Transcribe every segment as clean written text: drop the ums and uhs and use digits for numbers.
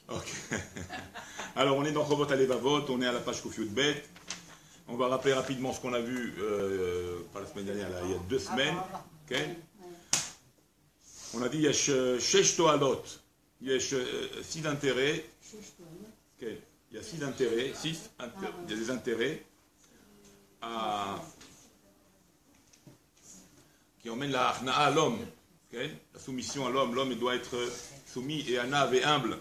Ok. Alors, on est dans Chovot Halevavot, on est à la page Kouf Yud Bet. On va rappeler rapidement ce qu'on a vu pas la semaine dernière, là, il y a 2 semaines. Okay. On a dit Yesh Shesh Toalot, Yesh 6 intérêts. Okay. Il y a 6 intérêts, 6, il y a des intérêts qui emmènent la Achna'a à l'homme. Okay. La soumission à l'homme, l'homme doit être soumis et anav et humble.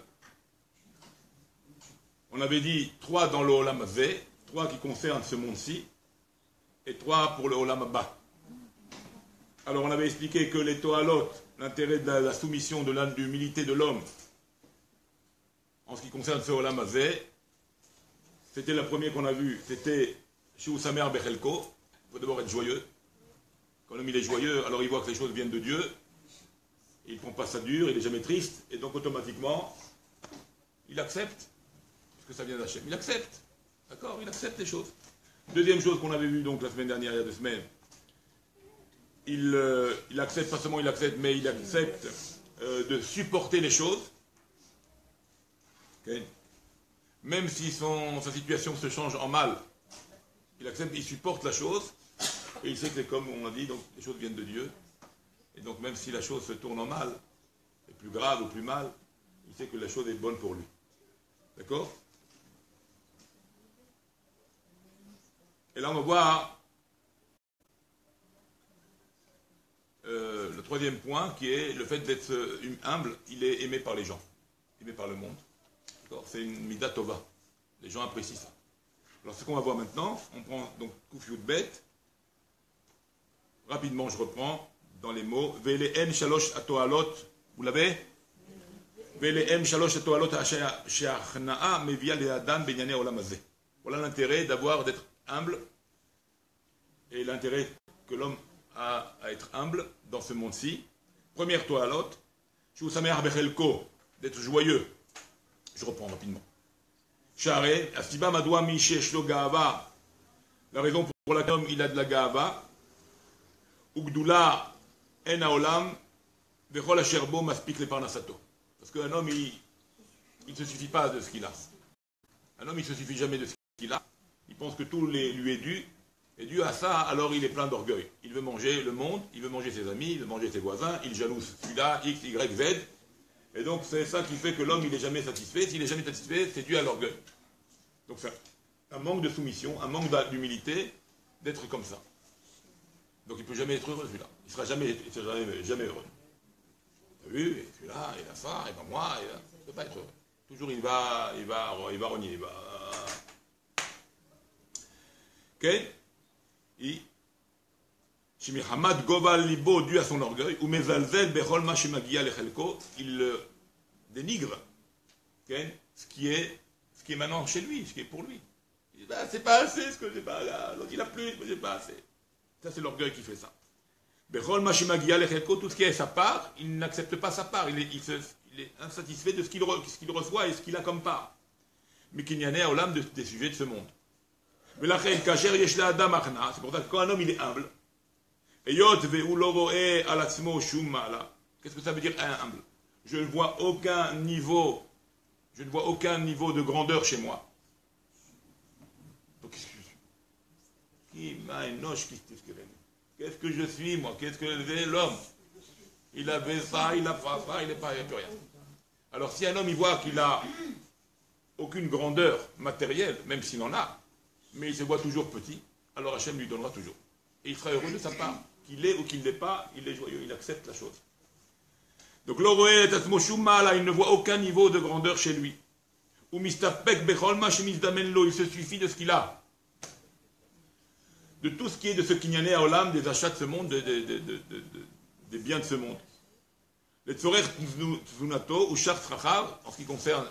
On avait dit 3 dans le Olam Hazeh, 3 qui concernent ce monde-ci, et 3 pour le Olam Haba. Alors on avait expliqué que les Toalot, l'intérêt de la soumission, de l'humilité de l'homme, en ce qui concerne ce Olam Hazeh, c'était la première qu'on a vue, c'était Shu Samer Bechelko, il faut d'abord être joyeux. Quand l'homme il est joyeux, alors il voit que les choses viennent de Dieu, il ne prend pas ça dur, il n'est jamais triste, et donc automatiquement, il accepte que ça vient d'Hachem. Il accepte. D'accord? Il accepte les choses. Deuxième chose qu'on avait vue donc la semaine dernière, il y a 2 semaines, il accepte, pas seulement il accepte, mais il accepte de supporter les choses. Okay. Même si sa situation se change en mal, il accepte, il supporte la chose, et il sait que comme on a dit, donc les choses viennent de Dieu. Et donc même si la chose se tourne en mal, est plus grave ou plus mal, il sait que la chose est bonne pour lui. D'accord? Et là, on va voir le 3e point, qui est le fait d'être humble. Il est aimé par les gens, aimé par le monde. C'est une mida tova. Les gens apprécient ça. Alors, ce qu'on va voir maintenant, on prend donc Kouf Yud Bet. Rapidement, je reprends dans les mots. Ve'le'en shalosh atoalot. Vous l'avez? Ve'le'en shalosh atoalot she'achna'a mevia le'adam benyane olam hazeh. Voilà l'intérêt d'être humble et l'intérêt que l'homme a à être humble dans ce monde-ci. Première toalot, Shu Samer Bechelko, d'être joyeux. Je reprends rapidement. Share, Asiba Madoua Mishesh Lo Gaava, la raison pour laquelle l'homme il a de la Gaava, Ugdula En Haolam, Vechol Asherbo Maspik Le Parnasato. Parce qu'un homme, il ne se suffit pas de ce qu'il a. Un homme, il ne se suffit jamais de ce qu'il a. Il pense que tout lui est dû. Et dû à ça, alors il est plein d'orgueil. Il veut manger le monde, il veut manger ses amis, il veut manger ses voisins, il jalouse celui-là, X, Y, Z. Et donc c'est ça qui fait que l'homme, il n'est jamais satisfait. S'il n'est jamais satisfait, c'est dû à l'orgueil. Donc c'est un manque de soumission, un manque d'humilité d'être comme ça. Donc il ne peut jamais être heureux, celui-là. Il ne sera jamais heureux. Tu as vu, et celui-là, il a ça, et ben moi, il ne peut pas être heureux. Toujours il va rogner, il va... Ok? Shimihamad Goval Libo, dû à son orgueil, ou Mezalzel Bechol Mashimagia Lechelko, il dénigre ce qui est maintenant chez lui, ce qui est pour lui. Il dit, bah, c'est pas assez ce que j'ai pas là, l'autre il a plus, mais j'ai pas assez. Ça, c'est l'orgueil qui fait ça. Bechol Mashimagia Lechelko, tout ce qui est sa part, il n'accepte pas sa part, il est insatisfait de ce qu'il reçoit et ce qu'il a comme part. Mais qu'il n'y en ait au lame des sujets de ce monde. C'est pour ça que quand un homme il est humble, qu'est-ce que ça veut dire humble? Je ne vois aucun niveau de grandeur chez moi. Donc qu'est-ce que je suis moi? Qu'est-ce que l'homme? Il avait ça, il n'a pas ça, il n'a plus rien. Alors si un homme il voit qu'il n'a aucune grandeur matérielle, même s'il en a, mais il se voit toujours petit, alors Hachem lui donnera toujours. Et il sera heureux de sa part. Qu'il l'ait ou qu'il ne l'ait pas, il est joyeux, il accepte la chose. Donc l'Oroé, il ne voit aucun niveau de grandeur chez lui. Ou mistapek becholma shemizdamen, il se suffit de ce qu'il a. De tout ce qui est de ce kinyané à Olam, des achats de ce monde, des biens de ce monde. Les tzorer tzunato ou shar tzrachav, en ce qui concerne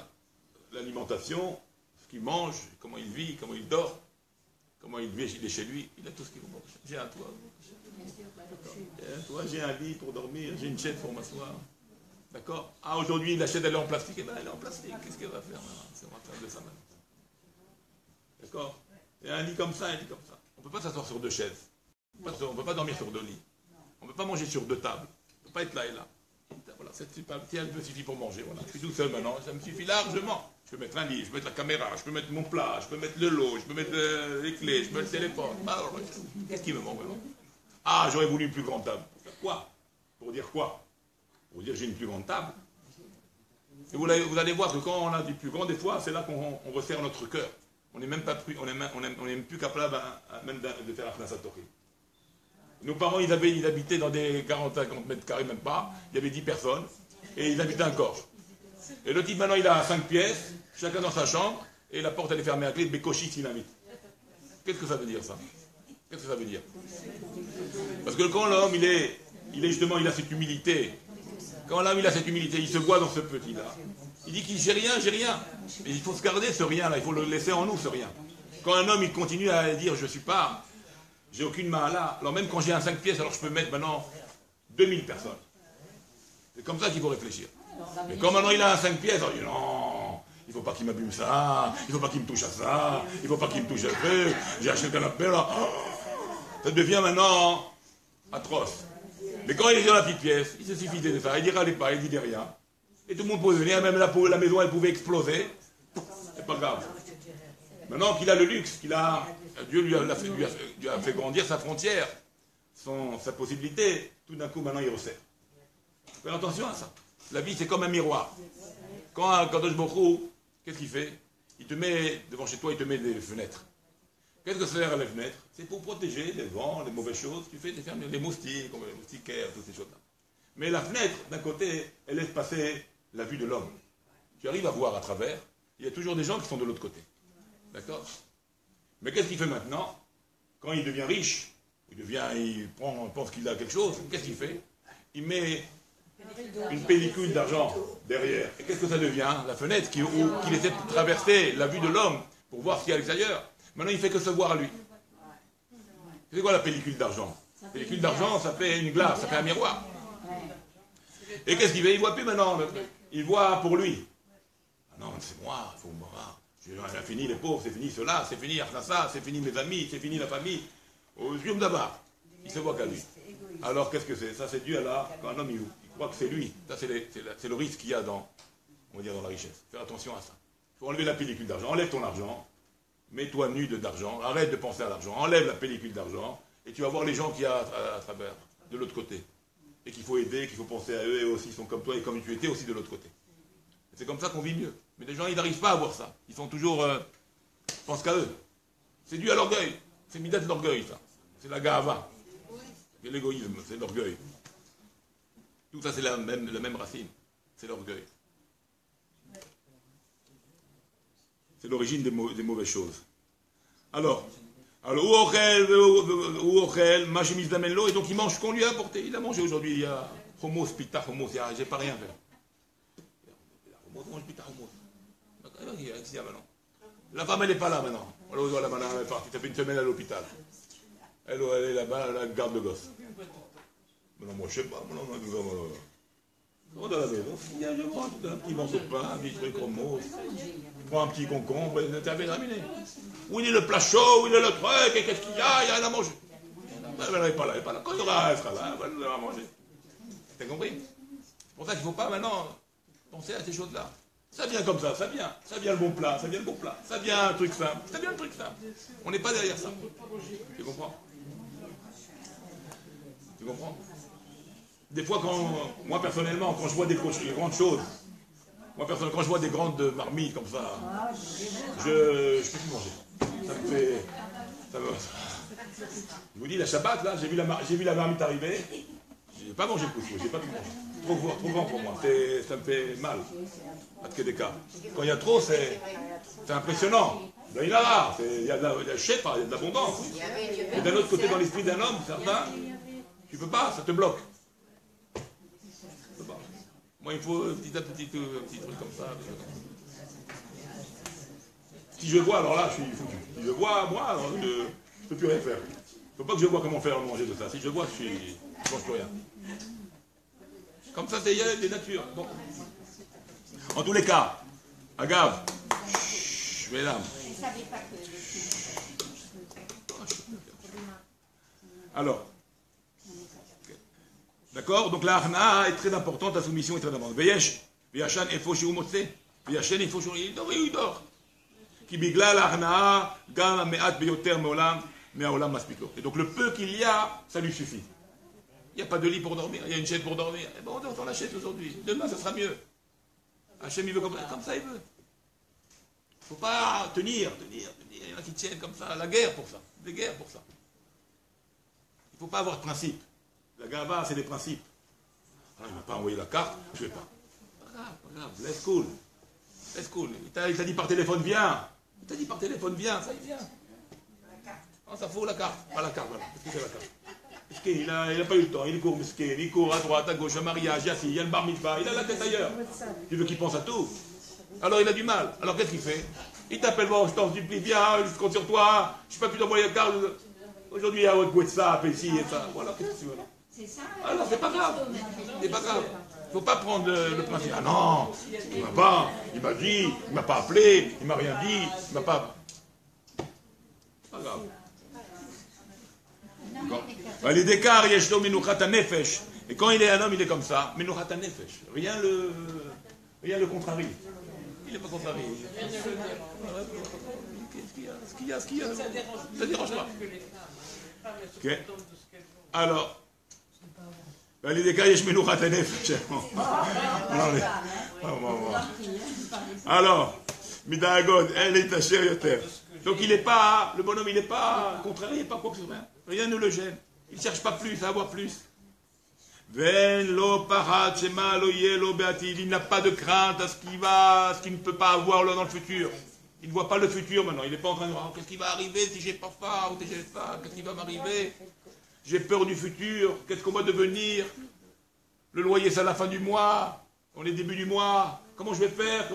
l'alimentation, ce qu'il mange, comment il vit, comment il dort. Comment il vit, il est chez lui, il a tout ce qu'il veut. J'ai un toit. J'ai un lit pour dormir, j'ai une chaise pour m'asseoir. D'accord? Ah, aujourd'hui, il achète, elle est en plastique. Eh bien, elle est en plastique. Qu'est-ce qu'elle va faire maintenant? C'est en train de ça maintenant. D'accord? Il y a un lit comme ça, un lit comme ça. On ne peut pas s'asseoir sur 2 chaises. On ne peut pas dormir sur 2 lits. On ne peut pas manger sur 2 tables. On ne peut pas être là et là. Voilà, c'est un petit me suffit pour manger. Voilà. Je suis tout seul maintenant, ça me suffit largement. Je peux mettre un livre, je peux mettre la caméra, je peux mettre mon plat, je peux mettre le lot, je peux mettre les clés, je peux mettre le téléphone. Qu'est-ce qui me manque maintenant? Ah, j'aurais voulu une plus grande table. Pour faire quoi? Pour dire quoi? Pour dire j'ai une plus grande table. Et vous allez voir que quand on a du plus grand, des fois, c'est là qu'on resserre notre cœur. On n'est même pas plus, on est même plus capable même de faire la Knasatori. Nos parents, ils habitaient dans des 40-50 mètres carrés, même pas. Il y avait 10 personnes. Et ils habitaient un corps. Et le type, maintenant, il a 5 pièces, chacun dans sa chambre, et la porte, elle est fermée à clé, Bekoshi Sinamit. Qu'est-ce que ça veut dire, ça? Qu'est-ce que ça veut dire? Parce que quand l'homme, il est justement, il a cette humilité. Quand l'homme, il a cette humilité, il se voit dans ce petit-là. Il dit qu'il j'ai rien, j'ai rien. Mais il faut se garder ce rien-là, il faut le laisser en nous, ce rien. Quand un homme, il continue à dire, je suis pas, j'ai aucune main là, alors même quand j'ai un 5 pièces, alors je peux mettre maintenant 2000 personnes. C'est comme ça qu'il faut réfléchir. Mais quand maintenant il a un 5 pièces, alors il dit non, il ne faut pas qu'il m'abîme ça, il ne faut pas qu'il me touche à ça, il ne faut pas qu'il me touche à ça, j'ai acheté le canapé là. Ça devient maintenant atroce. Mais quand il est dans la petite pièce, il se suffisait de ça, il ne râlait pas, il ne disait rien. Et tout le monde pouvait venir, même la maison elle pouvait exploser. C'est pas grave. Maintenant qu'il a le luxe, Dieu lui a fait grandir sa frontière, sa possibilité, tout d'un coup maintenant il resserre. Fais attention à ça. La vie c'est comme un miroir. Quand Kadosh Baruch Hu, qu'est-ce qu'il fait? Il te met devant chez toi, il te met des fenêtres. Qu'est-ce que sert les fenêtres? C'est pour protéger les vents, les mauvaises choses. Tu fais des fermes, les moustiques, les moustiquaires, toutes ces choses-là. Mais la fenêtre, d'un côté, elle laisse passer la vue de l'homme. Tu arrives à voir à travers, il y a toujours des gens qui sont de l'autre côté. D'accord? Mais qu'est-ce qu'il fait maintenant? Quand il devient riche, il pense qu'il a quelque chose, qu'est-ce qu'il fait? Il met une pellicule d'argent derrière. Et qu'est-ce que ça devient? La fenêtre qui essaie de traverser la vue de l'homme pour voir ce qu'il y a à l'extérieur. Maintenant, il fait que se voir à lui. C'est quoi la pellicule d'argent? La pellicule d'argent, ça fait une glace, ça fait un miroir. Et qu'est-ce qu'il fait? Il ne voit plus maintenant. Il voit pour lui. Ah non, c'est moi, il faut me voir. C'est fini les pauvres, c'est fini cela, c'est fini ça, c'est fini mes amis, c'est fini la famille. Aux yeux d'abord, il se voit qu'à lui. Alors qu'est-ce que c'est? Ça c'est dû à là, quand un homme il croit que c'est lui. Ça c'est le risque qu'il y a dans la richesse. Faire attention à ça. Il faut enlever la pellicule d'argent. Enlève ton argent, mets-toi nu d'argent, arrête de penser à l'argent, enlève la pellicule d'argent, et tu vas voir les gens qu'il y a à travers, de l'autre côté. Et qu'il faut aider, qu'il faut penser à eux, et aussi ils sont comme toi et comme tu étais aussi de l'autre côté. C'est comme ça qu'on vit mieux. Mais les gens, ils n'arrivent pas à voir ça. Ils sont toujours... pensent qu'à eux. C'est dû à l'orgueil. C'est midat de l'orgueil, ça. C'est la gava. C'est l'égoïsme, c'est l'orgueil. Tout ça, c'est la même racine. C'est l'orgueil. C'est l'origine des mauvaises choses. Alors, ou ochel, machimis d'amenlo, et donc il mange ce qu'on lui a apporté. Il a mangé aujourd'hui, il y a hummus, pita, hummus, j'ai pas rien fait. La femme, elle n'est pas là maintenant. Elle est partie. Ça fait une semaine à l'hôpital. Elle est là-bas, elle garde le gosse. Maintenant, moi, je ne sais pas. Dans la maison, je prends un petit morceau de pain, un petit truc au mot. Je prends un petit concombre, et c'est terminé. Où il est le plat chaud, où il est le truc, et qu'est-ce qu'il y a? Il y a rien à manger. Elle n'est pas là, elle n'est pas là. Quand il aura, elle sera là, elle va manger. T'as compris? C'est pour ça qu'il ne faut pas maintenant penser à ces choses-là. Ça vient comme ça vient le bon plat, ça vient le bon plat, ça vient un truc simple, ça vient un truc simple. On n'est pas derrière ça. Tu comprends? Tu comprends? Des fois, moi personnellement, quand je vois des grandes choses, quand je vois des grandes marmites comme ça, je peux plus manger. Ça me fait... Je vous dis, la Shabbat, là, j'ai vu la marmite arriver, j'ai pas mangé le couscous, j'ai pas tout mangé. Trop grand pour moi, ça me fait mal. Quand il y a trop, c'est impressionnant. Il y a de l'abondance. Et d'un autre côté, dans l'esprit d'un homme, certains, tu peux pas, ça te bloque. Moi, il faut petit à petit, un petit truc comme ça. Si je vois, alors là, je suis foutu. Si je vois, moi, alors, je ne peux plus rien faire. Il ne faut pas que je vois comment faire manger de ça. Si je vois, je ne mange plus rien. Comme ça, il y a des natures. Bon. En tous les cas, agave, mesdames. Alors, D'accord? Donc la harna est très importante, la soumission est très importante. Veyesh, veyashan efo sheu motse, veyashen efo sheu, il dort. Ki bigla la harna, gam me'at beyoter me'olam, me'olam maspik lo. Et donc le peu qu'il y a, ça lui suffit. Il n'y a pas de lit pour dormir, il y a une chaise pour dormir. Eh ben on dort dans la chaise aujourd'hui. Demain, ça sera mieux. Hachem, il veut comme ça, il veut. Il ne faut pas tenir. Il y en a qui tiennent comme ça. La guerre pour ça. Des guerres pour ça. Il ne faut pas avoir de principe. La gava, c'est des principes. Alors, il ne m'a pas envoyé la carte, je ne vais pas. Pas grave. Laisse cool. Il t'a dit par téléphone, viens. Ça, il vient. Oh, ça faut la carte. Pas la carte, voilà. Qu'est-ce que c'est la carte? Il n'a pas eu le temps, il court à droite, à gauche, à mariage, il y a le bar mitzvah, il a la tête ailleurs. Tu veux qu'il pense à tout? Alors il a du mal. Alors qu'est-ce qu'il fait? Il t'appelle, bon, je t'en supplie, viens, je compte sur toi, je ne peux pas plus t'envoyer la carte. Aujourd'hui, il y a votre WhatsApp, ici et ça. Voilà, qu'est-ce que tu veux là? Alors c'est pas grave. Il ne faut pas prendre le principe. Ah non, il m'a dit, il ne m'a pas appelé, il ne m'a rien dit, il ne m'a pas. C'est pas grave. Et quand il est un homme, il est comme ça. Rien le contrarie. Il n'est pas contrarié. Qu'est-ce qu'il y a? Ça ne dérange pas. Okay. Alors, alors, Midagod, elle est tachée yoter. Donc il n'est pas, le bonhomme, il n'est pas contrarié, il n'est pas quoi que ce soit. Rien ne le gêne. Il ne cherche pas plus, à avoir plus. Il n'a pas de crainte à ce qu'il ne peut pas avoir dans le futur. Il ne voit pas le futur maintenant. Il n'est pas en train de voir qu'est-ce qui va arriver si j'ai pas ça ou si j'ai ça, qu'est-ce qui va m'arriver. J'ai peur du futur, qu'est-ce qu'on va devenir. Le loyer, c'est à la fin du mois. On est début du mois. Comment je vais faire?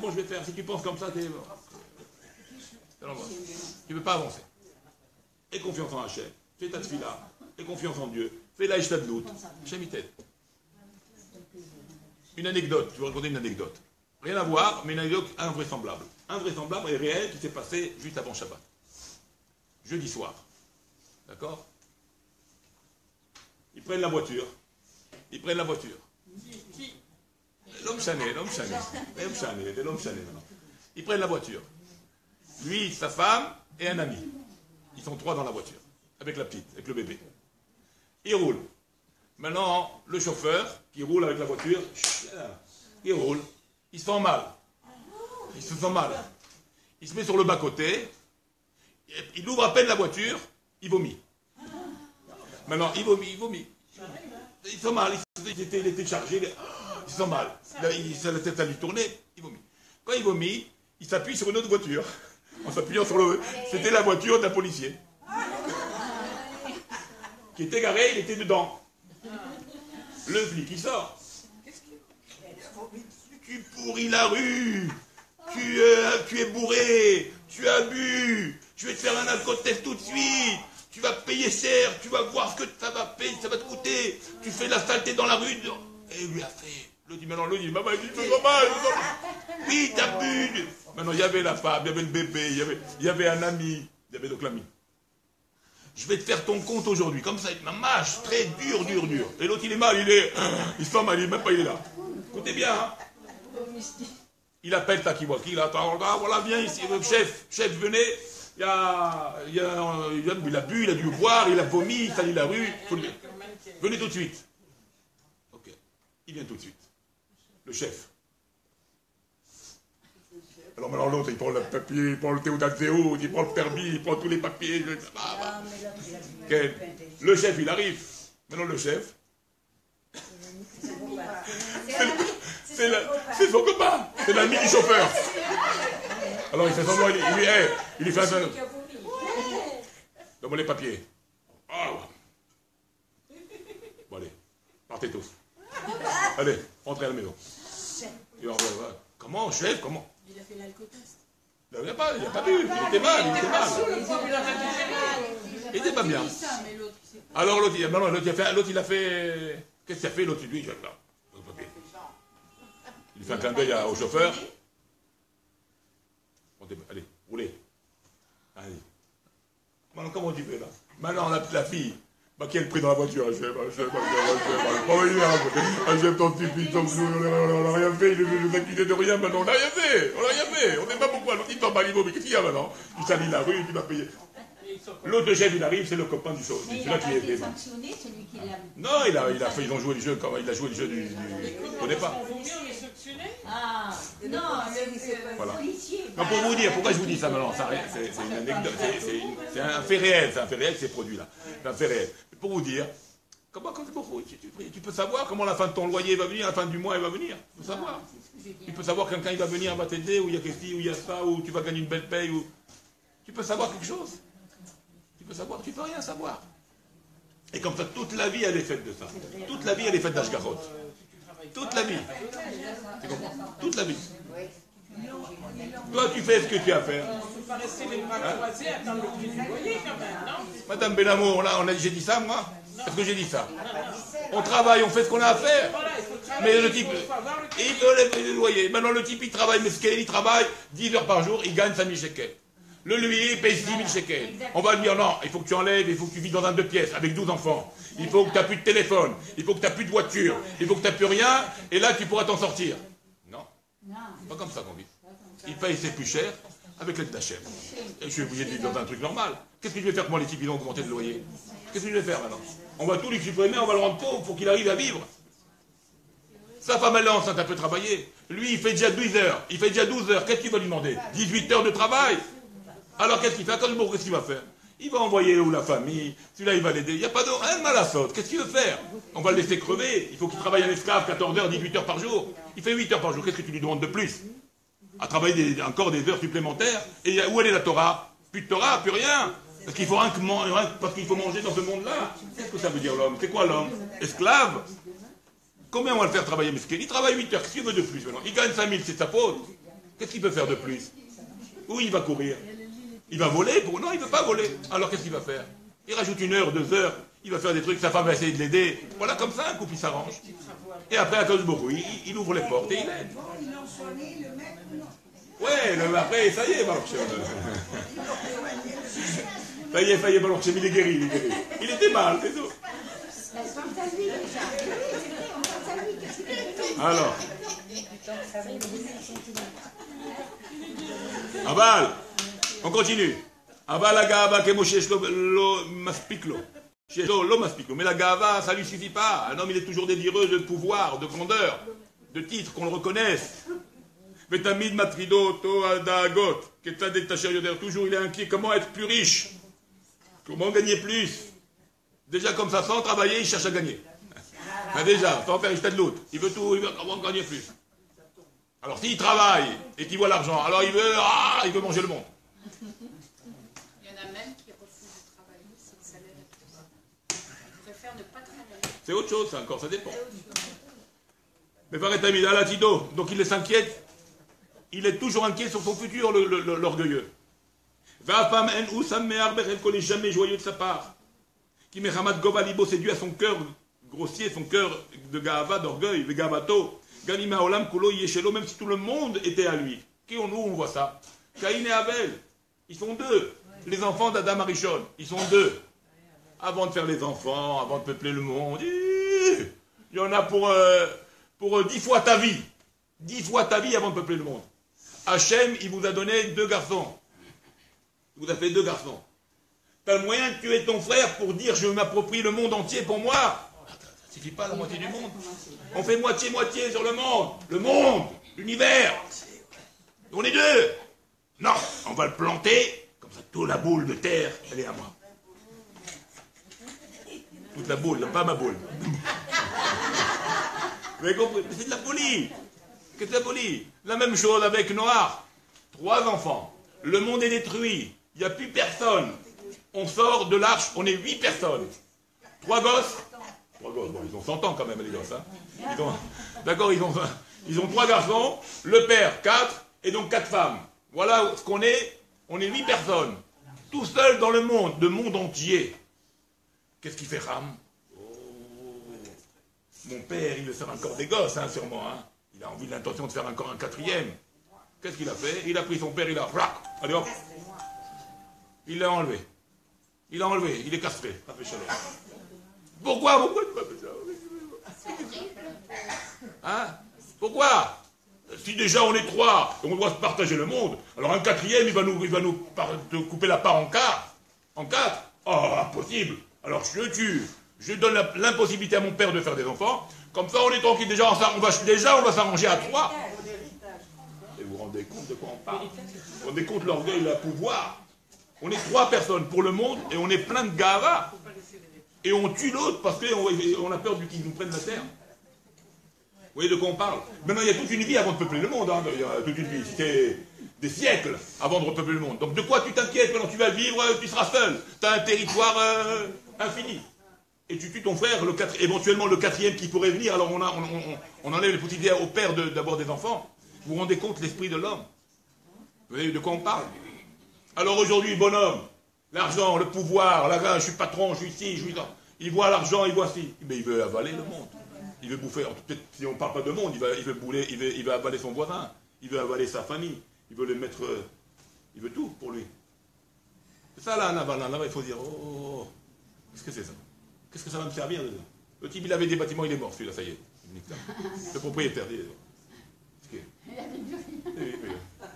Si tu penses comme ça, t'es mort. Tu ne peux pas avancer. Aie confiance en Hachem. Fais ta tefila. Aie confiance en Dieu. Fais la ishtadlout. Hachem, il t'aide. Une anecdote. Je vais raconter une anecdote. Rien à voir, mais une anecdote invraisemblable. Invraisemblable et réelle qui s'est passée juste avant Shabbat. Jeudi soir. D'accord? Ils prennent la voiture. L'homme chané maintenant. Ils prennent la voiture. Lui, sa femme et un ami. Ils sont trois dans la voiture. Avec la petite, avec le bébé. Ils roulent. Maintenant, le chauffeur qui roule avec la voiture, il roule. Il se sent mal. Il se met sur le bas-côté. Il ouvre à peine la voiture. Il vomit. Maintenant, il vomit. Il sent mal. Il était chargé. Il sent mal. Il a la tête à lui tourner. Il vomit. Quand il vomit, il s'appuie sur une autre voiture. En s'appuyant sur le... C'était la voiture d'un policier. Qui était garé, il était dedans. Le flic, il sort. Tu pourris la rue. Tu es bourré. Tu as bu. Je vais te faire un alcotest tout de suite. Tu vas payer cher. Tu vas voir ce que ça va payer, ça va te coûter. Tu fais de la saleté dans la rue. Et il lui a fait. L'autre dit, maintenant, l'autre dit, maman, il fait trop mal. Oui, t'as bu. Maintenant, il y avait la femme, il y avait le bébé, il y avait un ami. Il y avait donc l'ami. Je vais te faire ton compte aujourd'hui. Comme ça, ma mâche, très dur. Et l'autre, il est mal, il se sent mal, même pas, il est là. Écoutez bien, hein. Il appelle Takiwaki, il attend, voilà, viens ici, chef, venez. Il a bu, il a dû boire, il a vomi, il salit la rue. Venez tout de suite. Ok, il vient tout de suite. Le chef. Alors maintenant l'autre, il prend le papier, il prend le théodazéo, il prend le permis, il prend tous les papiers. Le chef, il arrive. Maintenant le chef, c'est son copain, c'est l'ami du chauffeur. Alors il fait semblant, il lui fait un... Donne-moi les papiers. Bon allez, partez tous. Allez, rentrez à la maison. Comment, chef, comment? Il a fait l'alcotest. Il n'a pas bu, il était mal. Il était pas bien. Alors l'autre, il a fait... Qu'est-ce qu'il a fait l'autre? Lui, il fait un clin d'œil au chauffeur. Allez, roulez. Allez. Maintenant, comment tu fais là? Maintenant, la fille, Qui est le prix dans la voiture? Hachem, ton petit fils, on n'a rien fait, il nous accusait de rien, maintenant on n'a rien fait, on ne sait pas pourquoi, l'autre il tombe à niveau, mais qu'est-ce qu'il y a maintenant? Il salit la rue, il va payer. L'autre chef, il arrive, c'est le copain du show. Mais il n'a pas été sanctionné, celui qui l'a... Non, ils ont joué les jeux, il a joué les jeux du... Au départ. Ah, non, voilà. policier. Non, pour vous dire, pourquoi je vous dis ça maintenant, c'est une anecdote, c'est un fait réel, ces produits-là. C'est un fait réel. Pour vous dire, comment, quand tu peux savoir comment la fin de ton loyer va venir, la fin du mois elle va venir. Tu peux savoir. Tu peux savoir quelqu'un il va venir, va t'aider, ou il y a quelque chose, ou il y a ça, ou tu vas gagner une belle paye, ou... Tu peux savoir quelque chose. Tu peux savoir, tu peux rien savoir. Et comme ça, toute la vie, elle est faite de ça. Toute la vie, elle est faite d'Ashgarot. Toute la vie. Tu comprends? Toute la vie. Toi, tu fais ce que tu as à faire. Madame Benamour, là, j'ai dit ça, moi? Est-ce que j'ai dit ça? On travaille, on fait ce qu'on a à faire. Mais le type, il veut le loyer. Maintenant, le type, il travaille, mais il travaille 10 heures par jour, il gagne 5000 shekels. Le loyer, il paye 6 000 shekels. On va lui dire non, il faut que tu enlèves, il faut que tu vis dans un 2 pièces avec 12 enfants. Il faut que tu n'as plus de téléphone, il faut que tu n'as plus de voiture, il faut que tu n'as plus rien, et là tu pourras t'en sortir. Non, c'est pas comme ça qu'on vit. Il paye ses plus cher avec l'aide d'Hachem. Et je suis obligé de vivre dans un truc normal. Qu'est-ce que je vais faire pour les types qui ont augmenté de loyer? Qu'est-ce que je vais faire maintenant? On va tout lui supprimer, on va le rendre pauvre pour qu'il arrive à vivre. Sa femme elle est enceinte, elle peut travailler. Lui, il fait déjà 12 heures. Il fait déjà 12 heures. Qu'est-ce qu'il va lui demander? 18 heures de travail. Alors qu'est-ce qu'il fait? Qu'est-ce qu'il va faire? Il va envoyer où la famille? Celui-là, il va l'aider. Il n'y a pas de un mal à saute. Qu'est-ce qu'il veut faire? On va le laisser crever. Il faut qu'il travaille en esclave 14 heures, 18 heures par jour. Il fait 8 heures par jour. Qu'est-ce que tu lui demandes de plus? À travailler encore des heures supplémentaires. Et où elle est la Torah? Plus de Torah, plus rien. Parce qu'il faut parce qu'il faut manger dans ce monde-là. Qu'est-ce que ça veut dire l'homme? C'est quoi l'homme? Esclave? Combien on va le faire travailler? Il travaille 8 heures. Qu'est-ce qu'il veut de plus maintenant? Il gagne 5000, c'est sa faute. Qu'est-ce qu'il peut faire de plus? Où il va courir? Il va voler? Non, il ne veut pas voler. Alors qu'est-ce qu'il va faire? Il rajoute 1 heure, 2 heures, il va faire des trucs, sa femme va essayer de l'aider. Voilà, comme ça, un couple, il s'arrange. Et après, à cause de beaucoup, il ouvre les portes et il aide. Ouais, après, ça y est, Baruch Shem. Ça y est, Baruch Shem, il est guéri. Il était mal, c'est tout. Alors. Aval. On continue. Aval la gava que Moshe lo maspiklo. Lo maspiklo. Mais la gava, ça ne lui suffit pas. Un homme, il est toujours désireux de pouvoir, de grandeur, de titre, qu'on le reconnaisse. Vetamid matrido to adagot. Ketadek tacher yoder. Toujours, il est inquiet. Comment être plus riche? Comment gagner plus? Déjà, comme ça, sans travailler, il cherche à gagner. Ben déjà, sans faire de l'autre. Il veut tout, il veut comment gagner plus. Alors, s'il travaille et qu'il voit l'argent, alors il veut manger le monde. Il y en a même qui refusent de travailler si le salaire est plus bas. Ils préfèrent ne pas travailler. C'est autre chose, ça encore, ça dépend. Mais Varetamida Latido, donc il s'inquiète. Il est toujours inquiet sur son futur, l'orgueilleux. Vafam en Oussam Meharber, elle n'est jamais joyeux de sa part. Qui Mehamad Govalibo, c'est dû à son cœur grossier, son cœur de Gahava, d'orgueil, de Gavato. Ganima Olam Kulo Yeshelo, même si tout le monde était à lui. Où on voit ça? Caïn et Abel, ils sont deux. Les enfants d'Adam Arishon, ils sont deux. Avant de faire les enfants, avant de peupler le monde, il y en a pour 10 fois ta vie. 10 fois ta vie avant de peupler le monde. Hachem, il vous a donné 2 garçons. Il vous a fait 2 garçons. T'as le moyen de tuer ton frère pour dire je m'approprie le monde entier pour moi? Ça ne suffit pas la moitié du monde. On fait moitié-moitié sur le monde, l'univers. On est 2. Non, on va le planter, comme ça toute la boule de terre, elle est à moi. Toute la boule, pas ma boule. Vous avez compris? C'est de la folie. C'est de la folie. La même chose avec Noah. 3 enfants. Le monde est détruit. Il n'y a plus personne. On sort de l'arche, on est 8 personnes. 3 gosses. 3 gosses, bon, ils ont 100 ans quand même, les gosses. Hein. D'accord, ils ont 3 garçons, le père 4, et donc 4 femmes. Voilà ce qu'on est. On est 8 personnes. Tout seul dans le monde entier. Qu'est-ce qu'il fait Ram? Mon père, il veut faire encore des gosses, hein, sûrement. Hein. Il a envie de l'intention de faire encore un 4e. Qu'est-ce qu'il a fait? Il a pris son père, il a... Allez hop. Il l'a enlevé. Il est castré. Pourquoi tu m'as fait ça? Hein? Pourquoi? Si déjà on est 3 et on doit se partager le monde, alors un 4e, il va nous couper la part en 4. En 4? Oh, impossible. Alors je le tue. Je donne l'impossibilité à mon père de faire des enfants. Comme ça, on est tranquille. Déjà, on va s'arranger à 3. Et vous vous rendez compte de quoi on parle? Vous vous rendez compte l'orgueil, le pouvoir? On est 3 personnes pour le monde et on est plein de gava. Et on tue l'autre parce qu'on a peur qu'ils nous prennent la terre. Vous voyez de quoi on parle? Maintenant, il y a toute une vie avant de peupler le monde. Hein. Il y a toute une vie. C'était des siècles avant de repeupler le monde. Donc de quoi tu t'inquiètes quand tu vas vivre? Tu seras seul. Tu as un territoire infini. Et tu tues ton frère, éventuellement le 4e qui pourrait venir. Alors on enlève les possibilités au père d'avoir des enfants. Vous vous rendez compte l'esprit de l'homme? Vous voyez de quoi on parle? Alors aujourd'hui, bonhomme, l'argent, le pouvoir, là, je suis patron, je suis ici, je suis là. Il voit l'argent, il voit ci. Mais il veut avaler le monde. Il veut bouffer. Peut-être si on ne parle pas de monde, il veut avaler son voisin. Il veut avaler sa famille. Il veut les mettre. Il veut tout pour lui. C'est ça là, là, il faut dire, oh, qu'est-ce que c'est ça? Qu'est-ce que ça va me servir? Le type, il avait des bâtiments, il est mort, celui-là, ça y est. Le propriétaire, il est mort.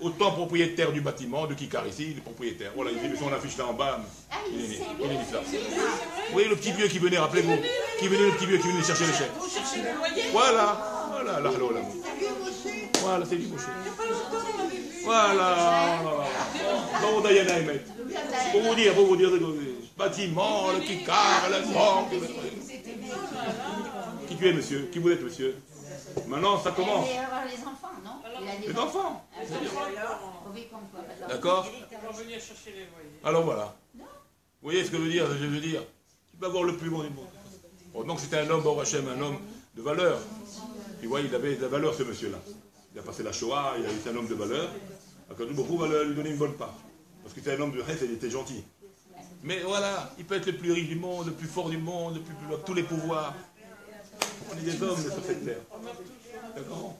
Autant propriétaire du bâtiment, de Kikar ici, le propriétaire. Voilà, il met son affiche là en bas. Il est là. Vous voyez le petit vieux qui venait, rappelez-vous, le petit vieux qui venait chercher les chèques. Voilà, là. Voilà, c'est lui, Moshe. Voilà. Bon, Diana, pour vous dire, bâtiment, le Kikar, la banque. Qui tu es, monsieur? Qui vous êtes, monsieur? Maintenant, ça commence. Il va avoir les enfants, non? Les enfants. D'accord? Alors voilà. Vous voyez ce que je veux dire? Tu peux avoir le plus bon du monde. Bon, donc c'était un homme, Baruch Hashem, un homme de valeur. Puis voyez, il avait de la valeur, ce monsieur-là. Il a passé la Shoah, il a été un homme de valeur. Akadosh Baruch Hu va lui donner une bonne part. Parce que c'était un homme de Hesed, il était gentil. Mais voilà, il peut être le plus riche du monde, le plus fort du monde, tous les pouvoirs. On est des hommes sur cette terre. D'accord?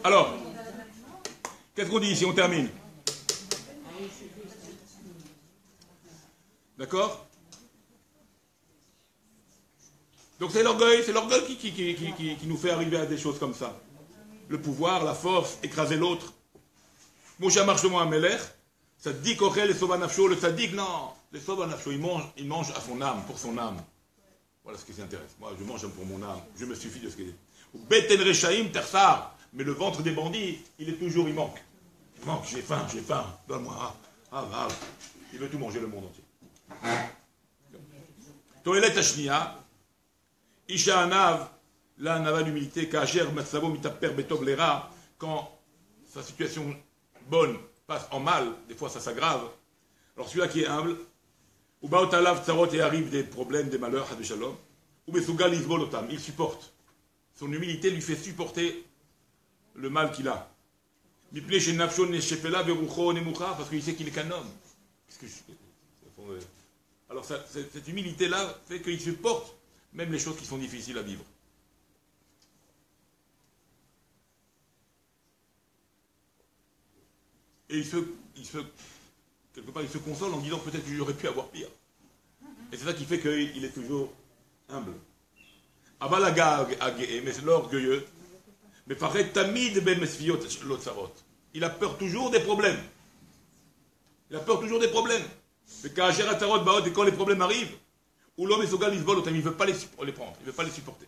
Alors, qu'est-ce qu'on dit ici? On termine. D'accord? Donc c'est l'orgueil qui nous fait arriver à des choses comme ça. Le pouvoir, la force, écraser l'autre. Moshe Marshemo Amelech, ça dit qu'Ochel et Sobanafsho, le tzaddik, non. Les Sobanafsho, il mange à son âme, pour son âme. Voilà ce qui s'intéresse. Moi, je mange pour mon âme. Je me suffis de ce qu'il est. Beten Rechaim, Tersar. Mais le ventre des bandits, il manque. Il manque, j'ai faim. Donne-moi. Il veut tout manger, le monde entier. Toelet Ashnia, Isha Anav, là, Nava d'humilité, Kacher, Matsavo, Mitaper, Betov, Lera, quand sa situation bonne passe en mal, des fois ça s'aggrave. Alors celui-là qui est humble, ou Baotalav Tsarot et arrive des problèmes, des malheurs, Had Shalom, ou Besugal Izbolotam, il supporte. Son humilité lui fait supporter le mal qu'il a. Parce qu'il sait qu'il n'est qu'un homme. Alors cette humilité-là fait qu'il supporte même les choses qui sont difficiles à vivre. Et quelque part, il se console en disant peut-être que j'aurais pu avoir pire. Et c'est ça qui fait qu'il est toujours humble. Abalagag, mais c'est l'orgueilleux. Mais pareil, Tamid ben Mesfiot l'Otsarot. Il a peur toujours des problèmes. Mais quand les problèmes arrivent, ou l'homme est sogal, il ne veut pas les prendre, il ne veut pas les supporter.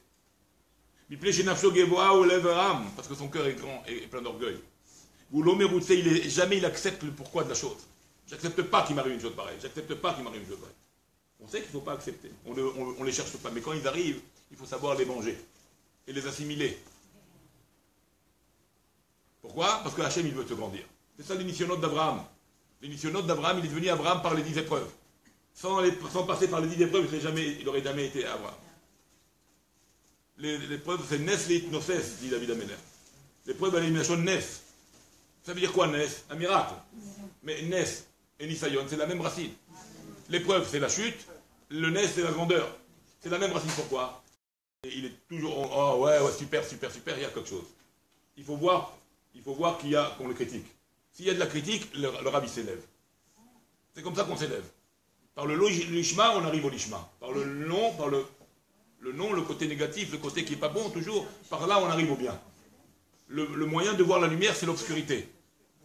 Parce que son cœur est grand et plein d'orgueil. Ou l'homme est jamais il accepte le pourquoi de la chose. J'accepte pas qu'il m'arrive une chose pareille. On sait qu'il ne faut pas accepter. On ne les cherche pas. Mais quand ils arrivent, il faut savoir les manger et les assimiler. Pourquoi? Parce que Hachem, il veut te grandir. C'est ça l'initiaute d'Abraham. L'initiaute d'Abraham, il est devenu Abraham par les 10 épreuves. Sans passer par les 10 épreuves, il n'aurait jamais été Abraham. L'épreuve, c'est Nes Leitnoses, dit David Améler. L'épreuve, elle est une Nes. Ça veut dire quoi, Nes? Un miracle. Mais Nes et Nisayon, c'est la même racine. L'épreuve, c'est la chute. Le Nes, c'est la grandeur. C'est la même racine. Pourquoi? Et il est toujours, oh ouais, super, il y a quelque chose. Il faut voir qu'on le critique. S'il y a de la critique, le rabbi s'élève. C'est comme ça qu'on s'élève. Par le lishma, on arrive au lishma. Par le long, par le Le non, le côté négatif, le côté qui n'est pas bon, toujours, par là on arrive au bien. Le moyen de voir la lumière, c'est l'obscurité.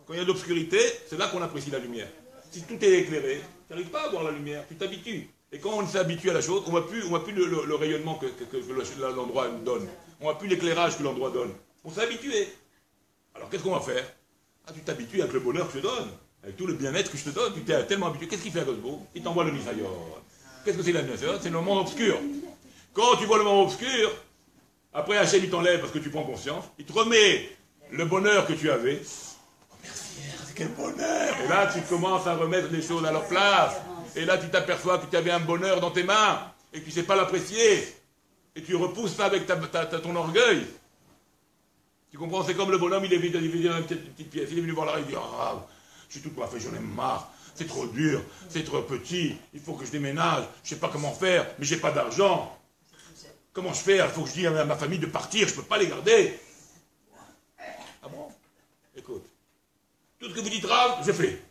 Quand il y a de l'obscurité, c'est là qu'on apprécie la lumière. Si tout est éclairé, tu n'arrives pas à voir la lumière, tu t'habitues. Et quand on s'est habitué à la chose, on ne voit plus le rayonnement que l'endroit donne. On ne voit plus l'éclairage que l'endroit donne. On s'est habitué. Alors qu'est-ce qu'on va faire? Ah, tu t'habitues avec le bonheur que je te donne, avec tout le bien-être que je te donne, tu t'es tellement habitué. Qu'est-ce qu'il fait à Gosbo? Il t'envoie le Nisayor. Qu'est-ce que c'est la Nisayor? C'est le monde obscur. Quand tu vois le monde obscur, après Hachem il t'enlève parce que tu prends conscience, il te remet le bonheur que tu avais. Oh merci, quel bonheur! Et là tu commences à remettre les choses à leur place. Et là tu t'aperçois que tu avais un bonheur dans tes mains et que tu ne sais pas l'apprécier. Et tu repousses ça avec ton orgueil. Tu comprends? C'est comme le bonhomme, il est venu dans une petite pièce. Il est venu voir là, il dit ah, je suis tout coiffé, j'en ai marre. C'est trop dur, c'est trop petit. Il faut que je déménage. Je ne sais pas comment faire, mais j'ai pas d'argent. Comment je fais? Il faut que je dise à ma famille de partir, je ne peux pas les garder. Ah bon? Écoute, tout ce que vous dites Rav, je fais.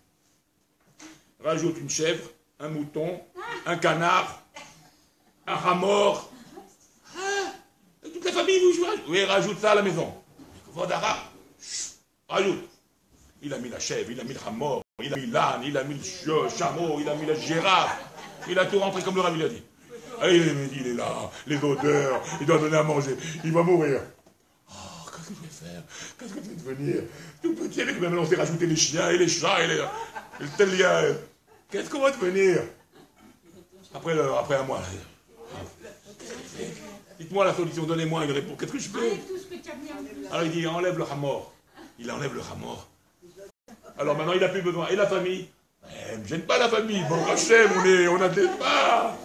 Rajoute une chèvre, un mouton, un canard, un rat mort. Ah, toute la famille, vous jouez. Oui, rajoute ça à la maison. Vodara, rajoute. Il a mis la chèvre, il a mis le rat mort, il a mis l'âne, il a mis le chameau, il a mis la girafe. Il a tout rentré comme le Rav il a dit. Ah, il est là, les odeurs, il doit donner à manger, il va mourir. Oh, qu'est-ce que je vais faire? Qu'est-ce que je vais devenir? Tout petit, avec maintenant on s'est rajouté les chiens et les chats et le télien. Qu'est-ce qu'on va devenir? Après à moi. Dites-moi la solution, donnez-moi une réponse. Qu'est-ce que je fais? Alors il dit, enlève le ramor. Il enlève le ramor. Alors maintenant il n'a plus besoin. Et la famille? Ne me gêne pas la famille. Bon, Hachem, on a des pas.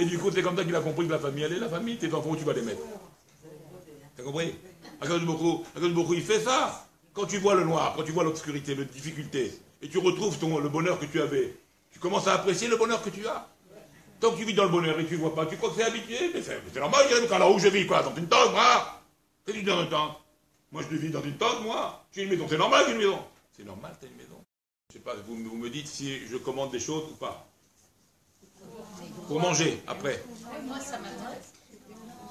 Et du coup, c'est comme ça qu'il a compris que la famille, elle est la famille, tes enfants, où tu vas les mettre. T'as compris? Akadosh Baruch Hu, il fait ça. Quand tu vois le noir, quand tu vois l'obscurité, la difficulté, et tu retrouves le bonheur que tu avais, tu commences à apprécier le bonheur que tu as. Tant que tu vis dans le bonheur et que tu ne vois pas, tu crois que c'est habitué, mais c'est normal, alors où je vis, quoi? Dans une tente, moi? Qu'est-ce que tu dis dans une tente? Moi, je vis dans une tente, moi. J'ai une maison, c'est normal, j'ai une maison. C'est normal, t'as une maison. Je sais pas, vous me dites si je commande des choses ou pas. Pour manger, après. Moi, ça m'intéresse.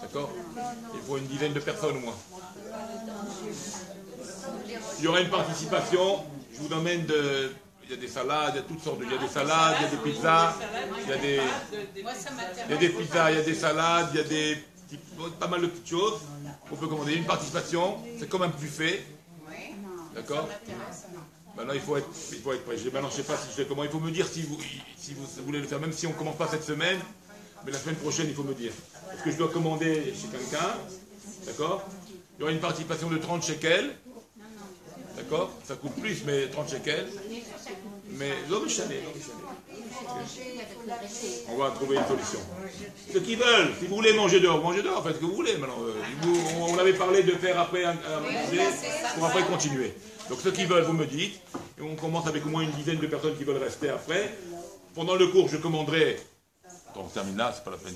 D'accord? Il faut une dizaine de personnes au moins. Il y aura une participation, je vous emmène de... Il y a des salades, il y a toutes sortes de... Il y a des salades, il y a des pizzas, il y a des pizzas, il y a des salades, il y a des... pas mal de petites choses. On peut commander une participation, c'est comme un buffet. D'accord? Maintenant, il faut être prêt. Maintenant, je ne sais pas si je sais comment. Il faut me dire si vous voulez le faire, même si on ne commence pas cette semaine. Mais la semaine prochaine, il faut me dire. Parce que je dois commander chez quelqu'un. D'accord? Il y aura une participation de 30 shekels. D'accord? Ça coûte plus, mais 30 shekels. Mais l'homme chalet. On va trouver une solution. Ceux qui veulent, si vous voulez manger dehors, faites ce que vous voulez. Maintenant, on avait parlé de faire après un manger pour après continuer. Donc ceux qui veulent, vous me dites, et on commence avec au moins une dizaine de personnes qui veulent rester après. Pendant le cours, je commanderai. Attends, on termine là, c'est pas la peine.